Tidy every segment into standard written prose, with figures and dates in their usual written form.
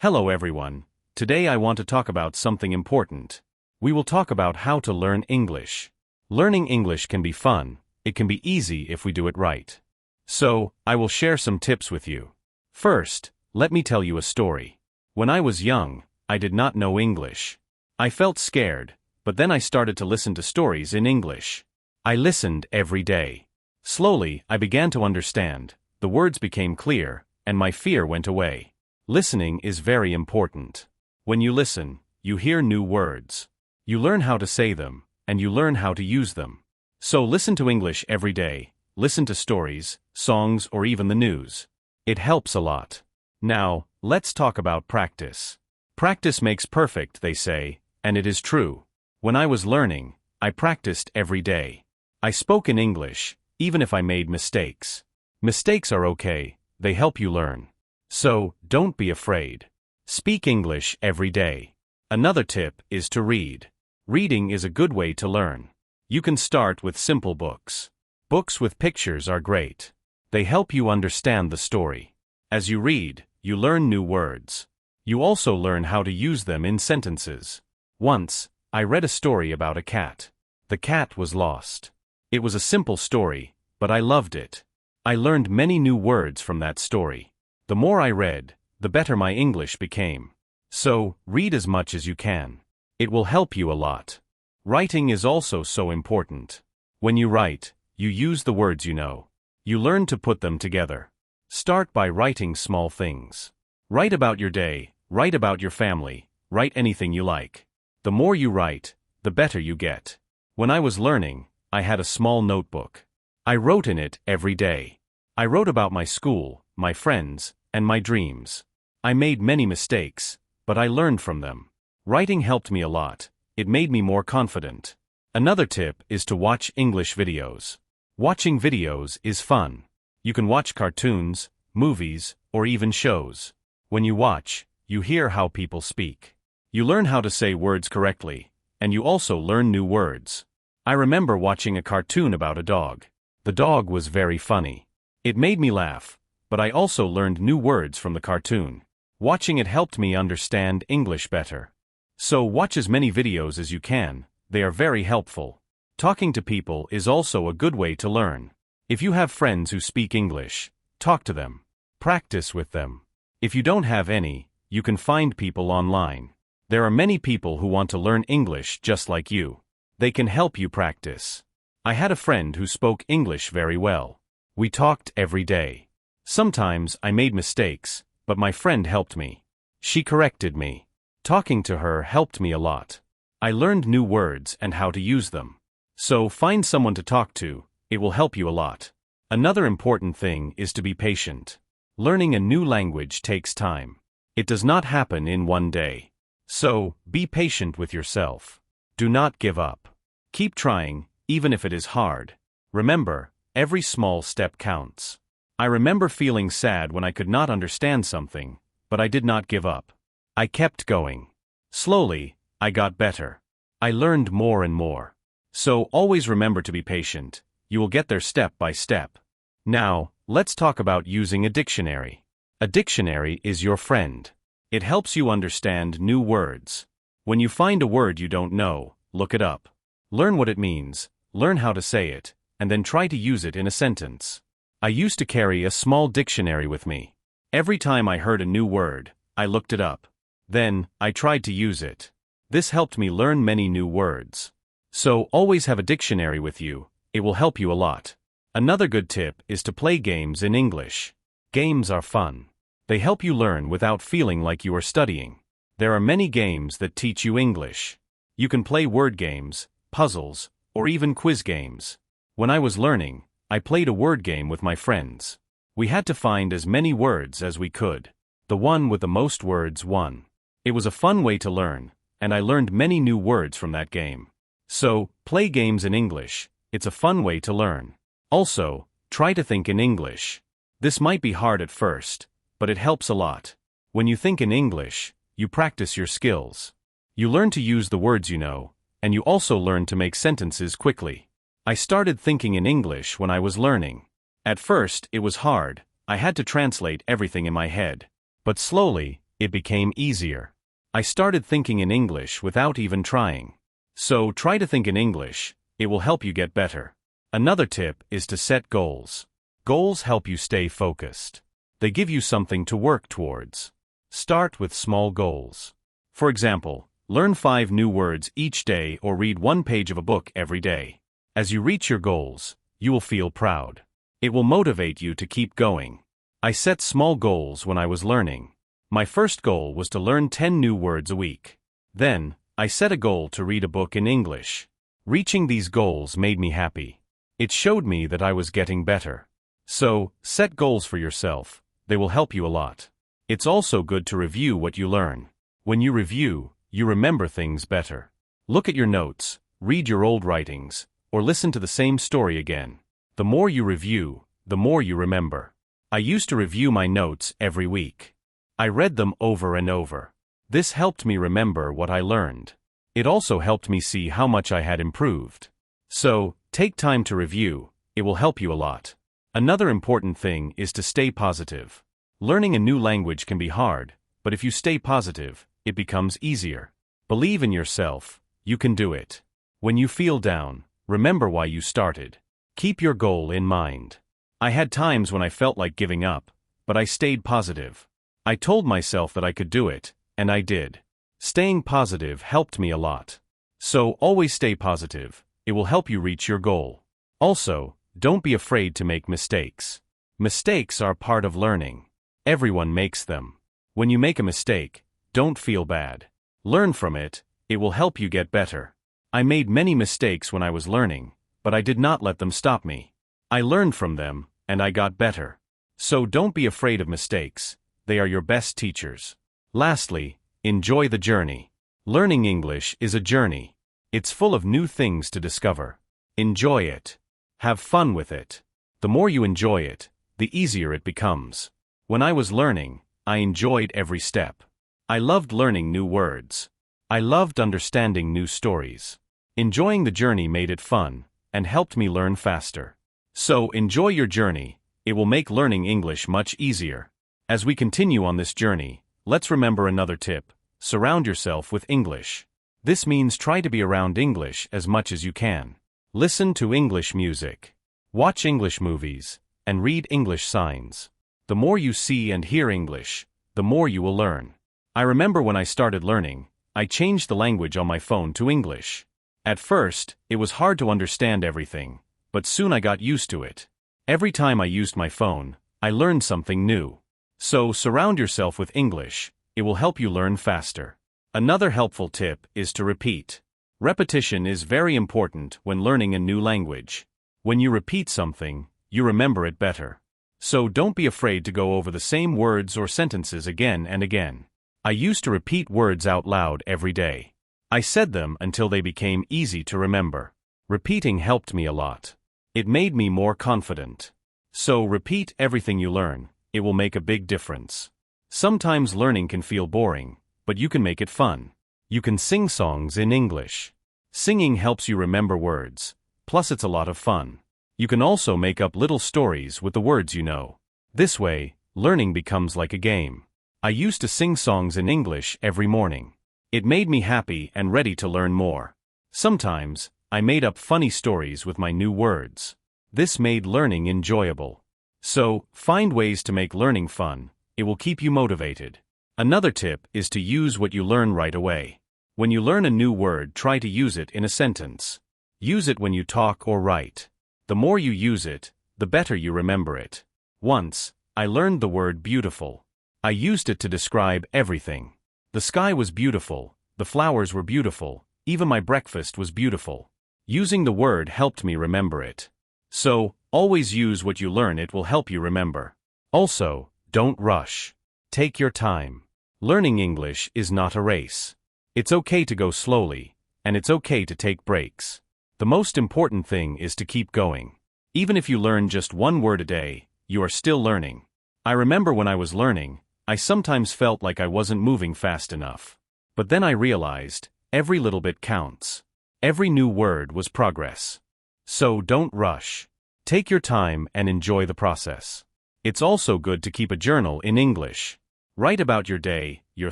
Hello everyone. Today I want to talk about something important. We will talk about how to learn English. Learning English can be fun. It can be easy if we do it right. So, I will share some tips with you. First, let me tell you a story. When I was young, I did not know English. I felt scared, but then I started to listen to stories in English. I listened every day. Slowly, I began to understand. The words became clear, and my fear went away. Listening is very important. When you listen, you hear new words. You learn how to say them, and you learn how to use them. So listen to English every day. Listen to stories, songs, or even the news. It helps a lot. Now, let's talk about practice. Practice makes perfect, they say, and it is true. When I was learning, I practiced every day. I spoke in English, even if I made mistakes. Mistakes are okay, they help you learn. So, don't be afraid. Speak English every day. Another tip is to read. Reading is a good way to learn. You can start with simple books. Books with pictures are great. They help you understand the story. As you read, you learn new words. You also learn how to use them in sentences. Once, I read a story about a cat. The cat was lost. It was a simple story, but I loved it. I learned many new words from that story. The more I read, the better my English became. So, read as much as you can. It will help you a lot. Writing is also so important. When you write, you use the words you know. You learn to put them together. Start by writing small things. Write about your day, write about your family, write anything you like. The more you write, the better you get. When I was learning, I had a small notebook. I wrote in it every day. I wrote about my school, my friends, and my dreams. I made many mistakes, but I learned from them. Writing helped me a lot. It made me more confident. Another tip is to watch English videos. Watching videos is fun. You can watch cartoons, movies, or even shows. When you watch, you hear how people speak. You learn how to say words correctly, and you also learn new words. I remember watching a cartoon about a dog. The dog was very funny. It made me laugh, but I also learned new words from the cartoon. Watching it helped me understand English better. So watch as many videos as you can, they are very helpful. Talking to people is also a good way to learn. If you have friends who speak English, talk to them. Practice with them. If you don't have any, you can find people online. There are many people who want to learn English just like you. They can help you practice. I had a friend who spoke English very well. We talked every day. Sometimes I made mistakes, but my friend helped me. She corrected me. Talking to her helped me a lot. I learned new words and how to use them. So find someone to talk to, it will help you a lot. Another important thing is to be patient. Learning a new language takes time. It does not happen in one day. So, be patient with yourself. Do not give up. Keep trying, even if it is hard. Remember, every small step counts. I remember feeling sad when I could not understand something, but I did not give up. I kept going. Slowly, I got better. I learned more and more. So always remember to be patient. You will get there step by step. Now, let's talk about using a dictionary. A dictionary is your friend. It helps you understand new words. When you find a word you don't know, look it up. Learn what it means, learn how to say it, and then try to use it in a sentence. I used to carry a small dictionary with me. Every time I heard a new word, I looked it up. Then, I tried to use it. This helped me learn many new words. So, always have a dictionary with you, it will help you a lot. Another good tip is to play games in English. Games are fun. They help you learn without feeling like you are studying. There are many games that teach you English. You can play word games, puzzles, or even quiz games. When I was learning, I played a word game with my friends. We had to find as many words as we could. The one with the most words won. It was a fun way to learn, and I learned many new words from that game. So, play games in English, it's a fun way to learn. Also, try to think in English. This might be hard at first, but it helps a lot. When you think in English, you practice your skills. You learn to use the words you know, and you also learn to make sentences quickly. I started thinking in English when I was learning. At first, it was hard, I had to translate everything in my head. But slowly, It became easier. I started thinking in English without even trying. So try to think in English, it will help you get better. Another tip is to set goals. Goals help you stay focused. They give you something to work towards. Start with small goals. For example, learn 5 new words each day or read 1 page of a book every day. As you reach your goals, you will feel proud. It will motivate you to keep going. I set small goals when I was learning. My first goal was to learn 10 new words a week. Then, I set a goal to read a book in English. Reaching these goals made me happy. It showed me that I was getting better. So, set goals for yourself. They will help you a lot. It's also good to review what you learn. When you review, you remember things better. Look at your notes, read your old writings, or listen to the same story again. The more you review, the more you remember. I used to review my notes every week. I read them over and over. This helped me remember what I learned. It also helped me see how much I had improved. So, take time to review, it will help you a lot. Another important thing is to stay positive. Learning a new language can be hard, but if you stay positive, it becomes easier. Believe in yourself, you can do it. When you feel down, remember why you started. Keep your goal in mind. I had times when I felt like giving up, but I stayed positive. I told myself that I could do it, and I did. Staying positive helped me a lot. So always stay positive, it will help you reach your goal. Also, don't be afraid to make mistakes. Mistakes are part of learning. Everyone makes them. When you make a mistake, don't feel bad. Learn from it, it will help you get better. I made many mistakes when I was learning, but I did not let them stop me. I learned from them, and I got better. So don't be afraid of mistakes, they are your best teachers. Lastly, enjoy the journey. Learning English is a journey. It's full of new things to discover. Enjoy it. Have fun with it. The more you enjoy it, the easier it becomes. When I was learning, I enjoyed every step. I loved learning new words. I loved understanding new stories. Enjoying the journey made it fun, and helped me learn faster. So enjoy your journey, it will make learning English much easier. As we continue on this journey, let's remember another tip: surround yourself with English. This means try to be around English as much as you can. Listen to English music. Watch English movies, and read English signs. The more you see and hear English, the more you will learn. I remember when I started learning, I changed the language on my phone to English. At first, it was hard to understand everything, but soon I got used to it. Every time I used my phone, I learned something new. So surround yourself with English, it will help you learn faster. Another helpful tip is to repeat. Repetition is very important when learning a new language. When you repeat something, you remember it better. So don't be afraid to go over the same words or sentences again and again. I used to repeat words out loud every day. I said them until they became easy to remember. Repeating helped me a lot. It made me more confident. So repeat everything you learn, it will make a big difference. Sometimes learning can feel boring, but you can make it fun. You can sing songs in English. Singing helps you remember words, plus it's a lot of fun. You can also make up little stories with the words you know. This way, learning becomes like a game. I used to sing songs in English every morning. It made me happy and ready to learn more. Sometimes, I made up funny stories with my new words. This made learning enjoyable. So, find ways to make learning fun, it will keep you motivated. Another tip is to use what you learn right away. When you learn a new word, try to use it in a sentence. Use it when you talk or write. The more you use it, the better you remember it. Once, I learned the word beautiful. I used it to describe everything. The sky was beautiful, the flowers were beautiful, even my breakfast was beautiful. Using the word helped me remember it. So, always use what you learn, it will help you remember. Also, don't rush. Take your time. Learning English is not a race. It's okay to go slowly, and it's okay to take breaks. The most important thing is to keep going. Even if you learn just one word a day, you are still learning. I remember when I was learning, I sometimes felt like I wasn't moving fast enough. But then I realized, every little bit counts. Every new word was progress. So don't rush. Take your time and enjoy the process. It's also good to keep a journal in English. Write about your day, your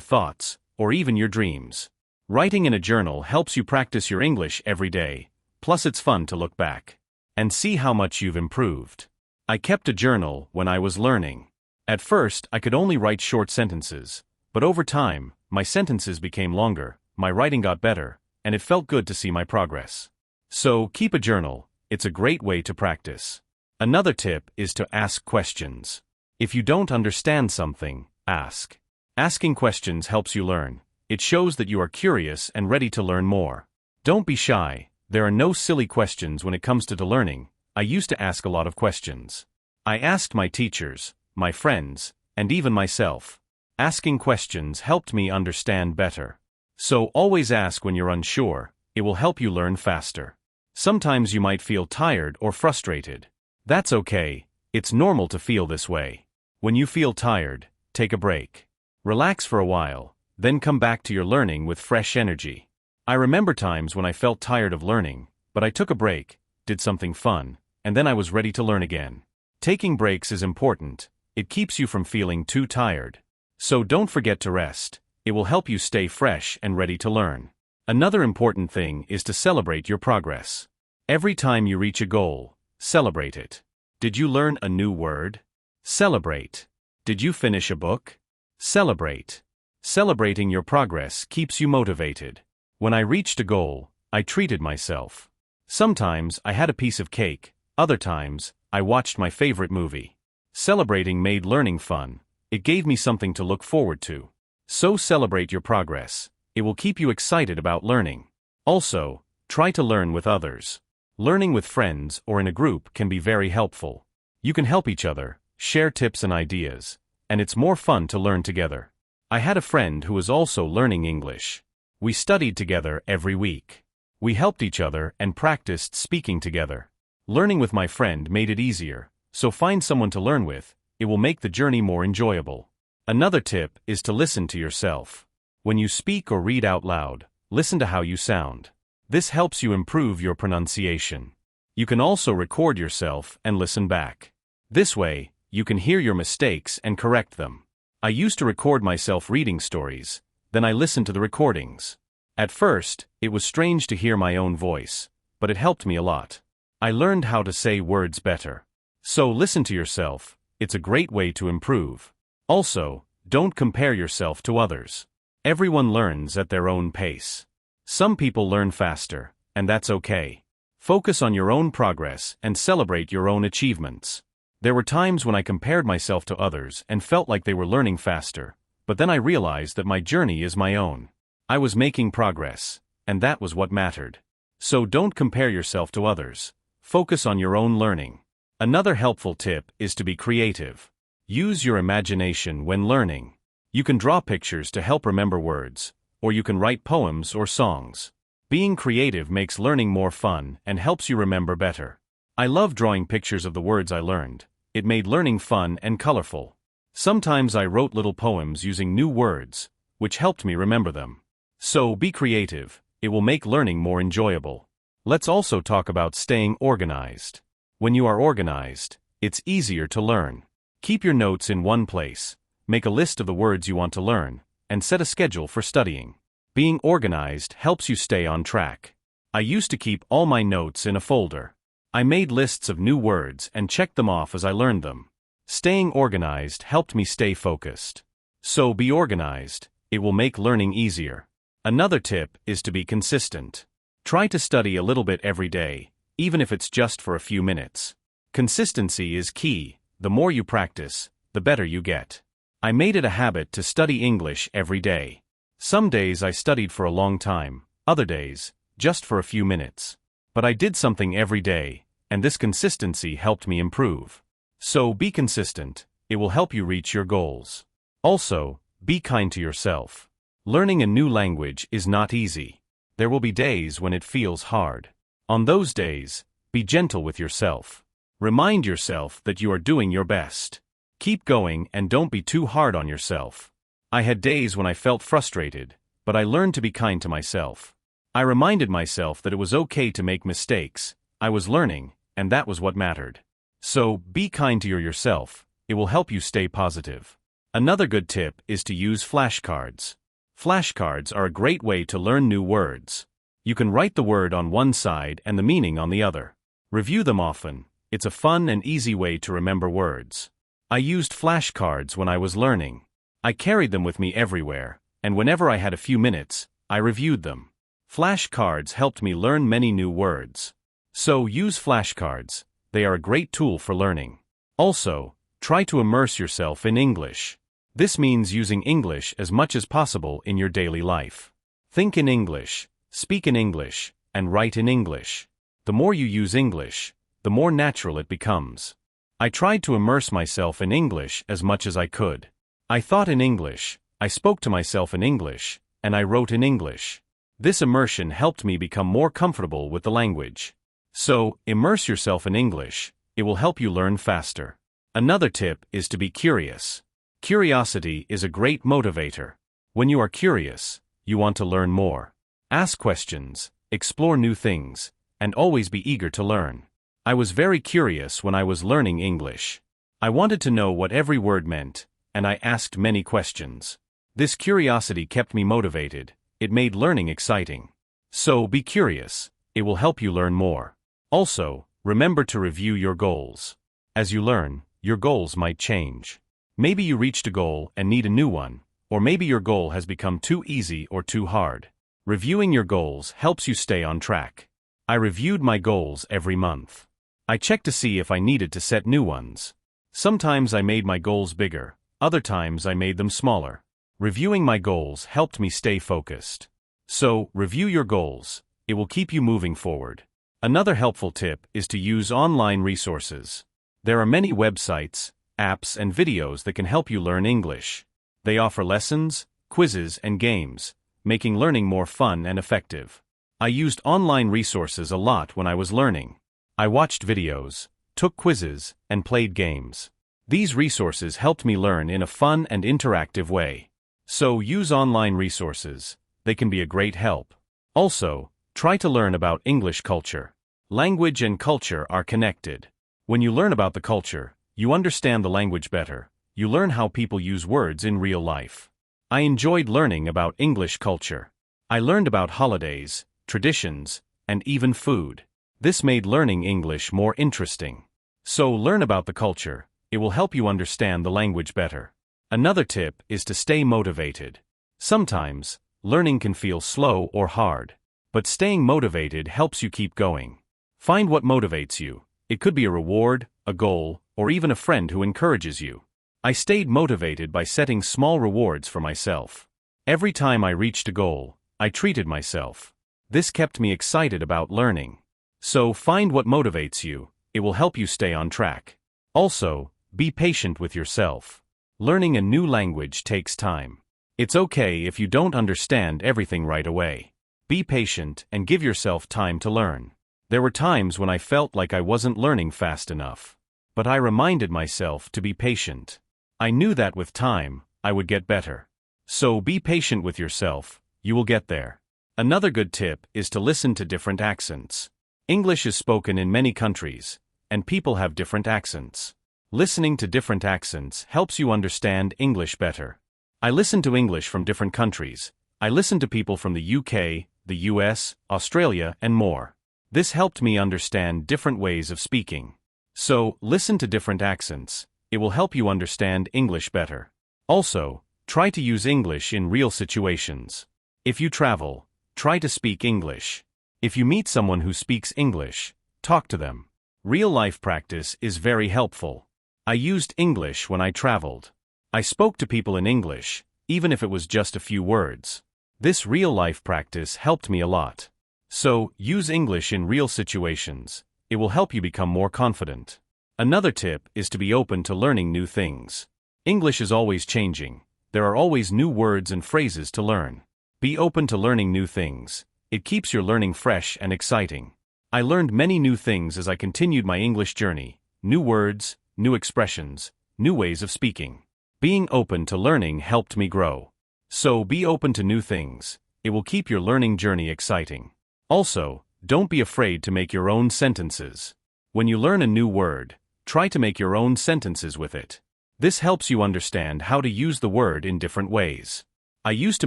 thoughts, or even your dreams. Writing in a journal helps you practice your English every day, plus it's fun to look back and see how much you've improved. I kept a journal when I was learning. At first, I could only write short sentences, but over time, my sentences became longer, my writing got better, and it felt good to see my progress. So, keep a journal, it's a great way to practice. Another tip is to ask questions. If you don't understand something, ask. Asking questions helps you learn. It shows that you are curious and ready to learn more. Don't be shy, there are no silly questions when it comes to learning. I used to ask a lot of questions. I asked my teachers, my friends, and even myself. Asking questions helped me understand better. So always ask when you're unsure, it will help you learn faster. Sometimes you might feel tired or frustrated. That's okay, it's normal to feel this way. When you feel tired, take a break. Relax for a while, then come back to your learning with fresh energy. I remember times when I felt tired of learning, but I took a break, did something fun, and then I was ready to learn again. Taking breaks is important. It keeps you from feeling too tired. So don't forget to rest. It will help you stay fresh and ready to learn. Another important thing is to celebrate your progress. Every time you reach a goal, celebrate it. Did you learn a new word? Celebrate. Did you finish a book? Celebrate. Celebrating your progress keeps you motivated. When I reached a goal, I treated myself. Sometimes I had a piece of cake, other times, I watched my favorite movie. Celebrating made learning fun. It gave me something to look forward to. So celebrate your progress. It will keep you excited about learning. Also, try to learn with others. Learning with friends or in a group can be very helpful. You can help each other, share tips and ideas, and it's more fun to learn together. I had a friend who was also learning English. We studied together every week. We helped each other and practiced speaking together. Learning with my friend made it easier, so find someone to learn with. It will make the journey more enjoyable. Another tip is to listen to yourself. When you speak or read out loud, listen to how you sound. This helps you improve your pronunciation. You can also record yourself and listen back. This way, you can hear your mistakes and correct them. I used to record myself reading stories, then I listened to the recordings. At first, it was strange to hear my own voice, but it helped me a lot. I learned how to say words better. So listen to yourself, it's a great way to improve. Also, don't compare yourself to others. Everyone learns at their own pace. Some people learn faster, and that's okay. Focus on your own progress and celebrate your own achievements. There were times when I compared myself to others and felt like they were learning faster, but then I realized that my journey is my own. I was making progress, and that was what mattered. So don't compare yourself to others. Focus on your own learning. Another helpful tip is to be creative. Use your imagination when learning. You can draw pictures to help remember words, or you can write poems or songs. Being creative makes learning more fun and helps you remember better. I love drawing pictures of the words I learned. It made learning fun and colorful. Sometimes I wrote little poems using new words, which helped me remember them. So be creative, it will make learning more enjoyable. Let's also talk about staying organized. When you are organized, it's easier to learn. Keep your notes in one place, make a list of the words you want to learn, and set a schedule for studying. Being organized helps you stay on track. I used to keep all my notes in a folder. I made lists of new words and checked them off as I learned them. Staying organized helped me stay focused. So be organized, it will make learning easier. Another tip is to be consistent. Try to study a little bit every day, even if it's just for a few minutes. Consistency is key. The more you practice, the better you get. I made it a habit to study English every day. Some days I studied for a long time, other days, just for a few minutes. But I did something every day, and this consistency helped me improve. So be consistent, it will help you reach your goals. Also, be kind to yourself. Learning a new language is not easy. There will be days when it feels hard. On those days, be gentle with yourself. Remind yourself that you are doing your best. Keep going and don't be too hard on yourself. I had days when I felt frustrated, but I learned to be kind to myself. I reminded myself that it was okay to make mistakes. I was learning, and that was what mattered. So, be kind to yourself. It will help you stay positive. Another good tip is to use flashcards. Flashcards are a great way to learn new words. You can write the word on one side and the meaning on the other. Review them often. It's a fun and easy way to remember words. I used flashcards when I was learning. I carried them with me everywhere, and whenever I had a few minutes, I reviewed them. Flashcards helped me learn many new words. So use flashcards. They are a great tool for learning. Also, try to immerse yourself in English. This means using English as much as possible in your daily life. Think in English, speak in English, and write in English. The more you use English, the more natural it becomes. I tried to immerse myself in English as much as I could. I thought in English, I spoke to myself in English, and I wrote in English. This immersion helped me become more comfortable with the language. So, immerse yourself in English. It will help you learn faster. Another tip is to be curious. Curiosity is a great motivator. When you are curious, you want to learn more. Ask questions, explore new things, and always be eager to learn. I was very curious when I was learning English. I wanted to know what every word meant, and I asked many questions. This curiosity kept me motivated. It made learning exciting. So be curious. It will help you learn more. Also, remember to review your goals. As you learn, your goals might change. Maybe you reached a goal and need a new one, or maybe your goal has become too easy or too hard. Reviewing your goals helps you stay on track. I reviewed my goals every month. I checked to see if I needed to set new ones. Sometimes I made my goals bigger, other times I made them smaller. Reviewing my goals helped me stay focused. So, review your goals. It will keep you moving forward. Another helpful tip is to use online resources. There are many websites, apps, and videos that can help you learn English. They offer lessons, quizzes, and games, making learning more fun and effective. I used online resources a lot when I was learning. I watched videos, took quizzes, and played games. These resources helped me learn in a fun and interactive way. So use online resources. They can be a great help. Also, try to learn about English culture. Language and culture are connected. When you learn about the culture, you understand the language better. You learn how people use words in real life. I enjoyed learning about English culture. I learned about holidays, traditions, and even food. This made learning English more interesting. So learn about the culture. It will help you understand the language better. Another tip is to stay motivated. Sometimes, learning can feel slow or hard. But staying motivated helps you keep going. Find what motivates you. It could be a reward, a goal, or even a friend who encourages you. I stayed motivated by setting small rewards for myself. Every time I reached a goal, I treated myself. This kept me excited about learning. So find what motivates you. It will help you stay on track. Also, be patient with yourself. Learning a new language takes time. It's okay if you don't understand everything right away. Be patient and give yourself time to learn. There were times when I felt like I wasn't learning fast enough. But I reminded myself to be patient. I knew that with time, I would get better. So be patient with yourself, you will get there. Another good tip is to listen to different accents. English is spoken in many countries, and people have different accents. Listening to different accents helps you understand English better. I listen to English from different countries. I listen to people from the UK, the US, Australia, and more. This helped me understand different ways of speaking. So, listen to different accents. It will help you understand English better. Also, try to use English in real situations. If you travel, try to speak English. If you meet someone who speaks English, talk to them. Real-life practice is very helpful. I used English when I traveled. I spoke to people in English, even if it was just a few words. This real-life practice helped me a lot. So, use English in real situations. It will help you become more confident. Another tip is to be open to learning new things. English is always changing. There are always new words and phrases to learn. Be open to learning new things. It keeps your learning fresh and exciting. I learned many new things as I continued my English journey. New words, new expressions, new ways of speaking. Being open to learning helped me grow. So be open to new things. It will keep your learning journey exciting. Also, don't be afraid to make your own sentences. When you learn a new word, try to make your own sentences with it. This helps you understand how to use the word in different ways. I used to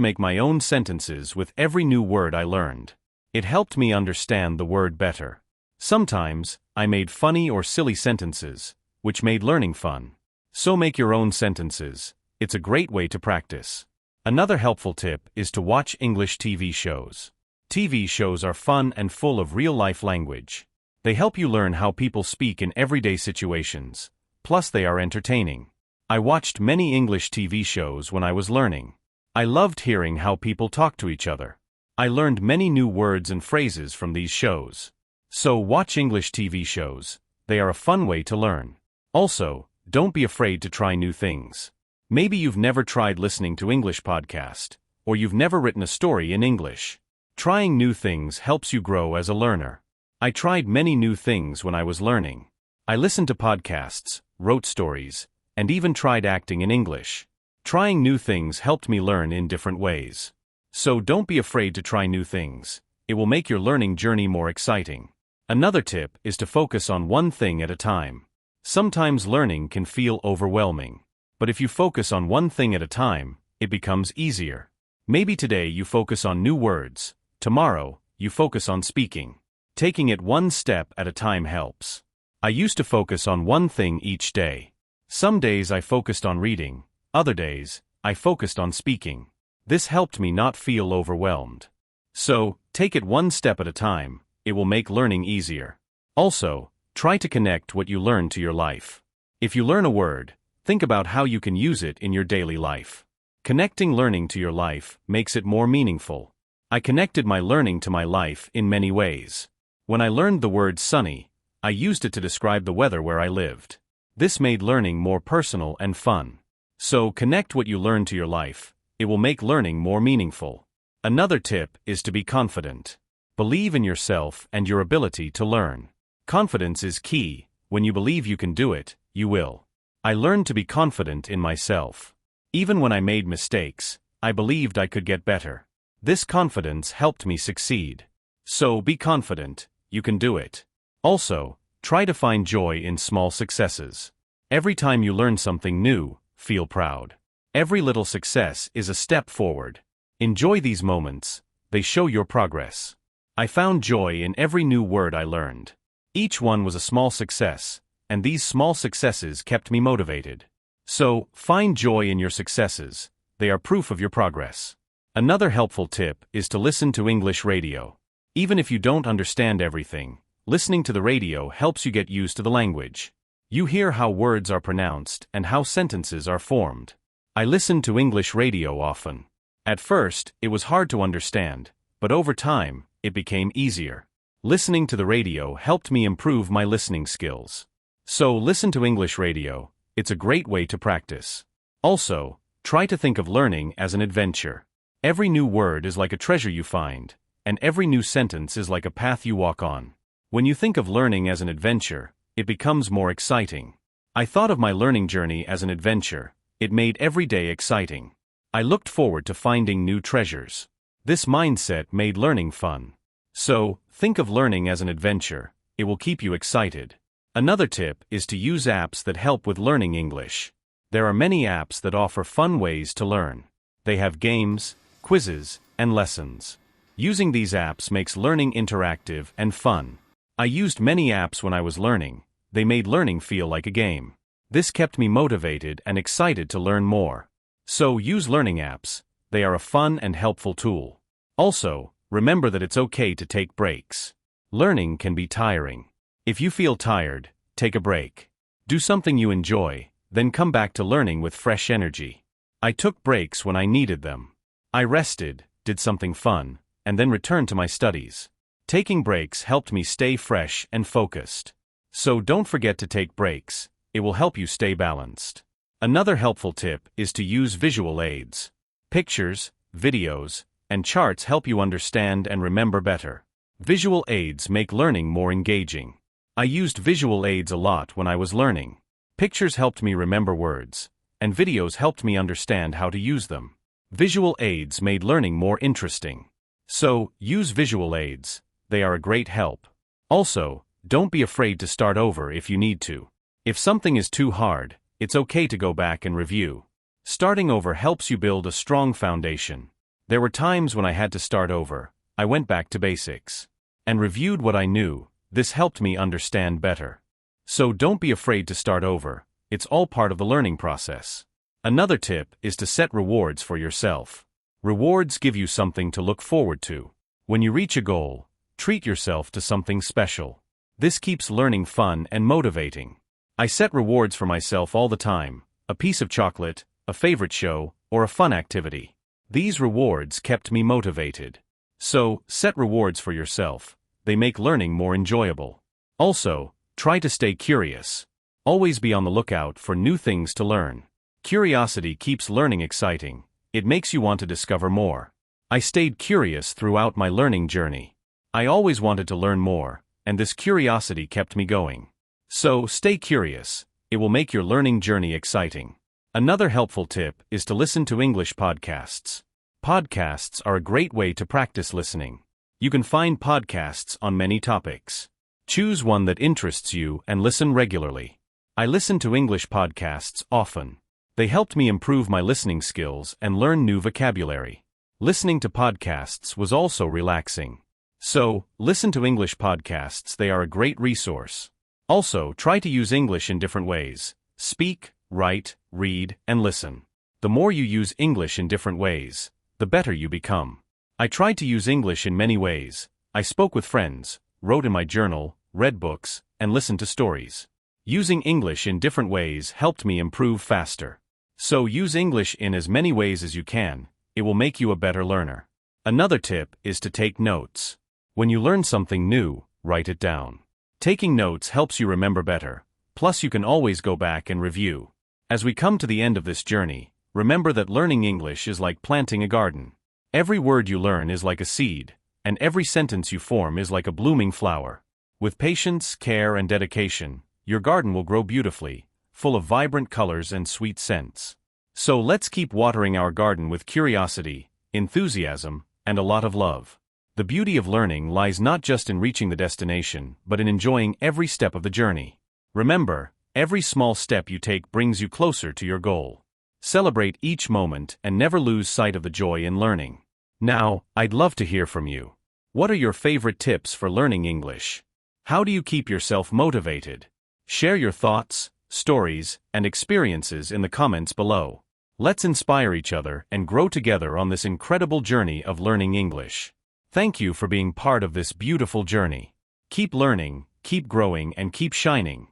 make my own sentences with every new word I learned. It helped me understand the word better. Sometimes, I made funny or silly sentences, which made learning fun. So make your own sentences. It's a great way to practice. Another helpful tip is to watch English TV shows. TV shows are fun and full of real-life language. They help you learn how people speak in everyday situations. Plus they are entertaining. I watched many English TV shows when I was learning. I loved hearing how people talk to each other. I learned many new words and phrases from these shows. So watch English TV shows. They are a fun way to learn. Also, don't be afraid to try new things. Maybe you've never tried listening to English podcast, or you've never written a story in English. Trying new things helps you grow as a learner. I tried many new things when I was learning. I listened to podcasts, wrote stories, and even tried acting in English. Trying new things helped me learn in different ways. So don't be afraid to try new things. It will make your learning journey more exciting. Another tip is to focus on one thing at a time. Sometimes learning can feel overwhelming. But if you focus on one thing at a time, it becomes easier. Maybe today you focus on new words. Tomorrow, you focus on speaking. Taking it one step at a time helps. I used to focus on one thing each day. Some days I focused on reading. Other days, I focused on speaking. This helped me not feel overwhelmed. So, take it one step at a time. It will make learning easier. Also, try to connect what you learn to your life. If you learn a word, think about how you can use it in your daily life. Connecting learning to your life makes it more meaningful. I connected my learning to my life in many ways. When I learned the word sunny, I used it to describe the weather where I lived. This made learning more personal and fun. So connect what you learn to your life. It will make learning more meaningful. Another tip is to be confident. Believe in yourself and your ability to learn. Confidence is key. When you believe you can do it, you will. I learned to be confident in myself. Even when I made mistakes, I believed I could get better. This confidence helped me succeed. So be confident, you can do it. Also, try to find joy in small successes. Every time you learn something new, feel proud. Every little success is a step forward. Enjoy these moments, they show your progress. I found joy in every new word I learned. Each one was a small success, and these small successes kept me motivated. So, find joy in your successes, they are proof of your progress. Another helpful tip is to listen to English radio. Even if you don't understand everything, listening to the radio helps you get used to the language. You hear how words are pronounced and how sentences are formed. I listened to English radio often. At first, it was hard to understand, but over time, it became easier. Listening to the radio helped me improve my listening skills. So listen to English radio, it's a great way to practice. Also, try to think of learning as an adventure. Every new word is like a treasure you find, and every new sentence is like a path you walk on. When you think of learning as an adventure, it becomes more exciting. I thought of my learning journey as an adventure. It made every day exciting. I looked forward to finding new treasures. This mindset made learning fun. So, think of learning as an adventure. It will keep you excited. Another tip is to use apps that help with learning English. There are many apps that offer fun ways to learn. They have games, quizzes, and lessons. Using these apps makes learning interactive and fun. I used many apps when I was learning. They made learning feel like a game. This kept me motivated and excited to learn more. So use learning apps. They are a fun and helpful tool. Also, remember that it's okay to take breaks. Learning can be tiring. If you feel tired, take a break. Do something you enjoy, then come back to learning with fresh energy. I took breaks when I needed them. I rested, did something fun, and then returned to my studies. Taking breaks helped me stay fresh and focused. So don't forget to take breaks. It will help you stay balanced. Another helpful tip is to use visual aids. Pictures, videos, and charts help you understand and remember better. Visual aids make learning more engaging. I used visual aids a lot when I was learning. Pictures helped me remember words, and videos helped me understand how to use them. Visual aids made learning more interesting. So, use visual aids. They are a great help. Also, don't be afraid to start over if you need to. If something is too hard, it's okay to go back and review. Starting over helps you build a strong foundation. There were times when I had to start over. I went back to basics and reviewed what I knew. This helped me understand better. So don't be afraid to start over. It's all part of the learning process. Another tip is to set rewards for yourself. Rewards give you something to look forward to. When you reach a goal, treat yourself to something special. This keeps learning fun and motivating. I set rewards for myself all the time: a piece of chocolate, a favorite show, or a fun activity. These rewards kept me motivated. So, set rewards for yourself. They make learning more enjoyable. Also, try to stay curious. Always be on the lookout for new things to learn. Curiosity keeps learning exciting. It makes you want to discover more. I stayed curious throughout my learning journey. I always wanted to learn more, and this curiosity kept me going. So, stay curious. It will make your learning journey exciting. Another helpful tip is to listen to English podcasts. Podcasts are a great way to practice listening. You can find podcasts on many topics. Choose one that interests you and listen regularly. I listen to English podcasts often. They helped me improve my listening skills and learn new vocabulary. Listening to podcasts was also relaxing. So, listen to English podcasts. They are a great resource. Also, try to use English in different ways. Speak, write, read, and listen. The more you use English in different ways, the better you become. I tried to use English in many ways. I spoke with friends, wrote in my journal, read books, and listened to stories. Using English in different ways helped me improve faster. So use English in as many ways as you can. It will make you a better learner. Another tip is to take notes. When you learn something new, write it down. Taking notes helps you remember better. Plus, you can always go back and review. As we come to the end of this journey, remember that learning English is like planting a garden. Every word you learn is like a seed, and every sentence you form is like a blooming flower. With patience, care, and dedication, your garden will grow beautifully, full of vibrant colors and sweet scents. So let's keep watering our garden with curiosity, enthusiasm, and a lot of love. The beauty of learning lies not just in reaching the destination, but in enjoying every step of the journey. Remember, every small step you take brings you closer to your goal. Celebrate each moment and never lose sight of the joy in learning. Now, I'd love to hear from you. What are your favorite tips for learning English? How do you keep yourself motivated? Share your thoughts, stories, and experiences in the comments below. Let's inspire each other and grow together on this incredible journey of learning English. Thank you for being part of this beautiful journey. Keep learning, keep growing, and keep shining.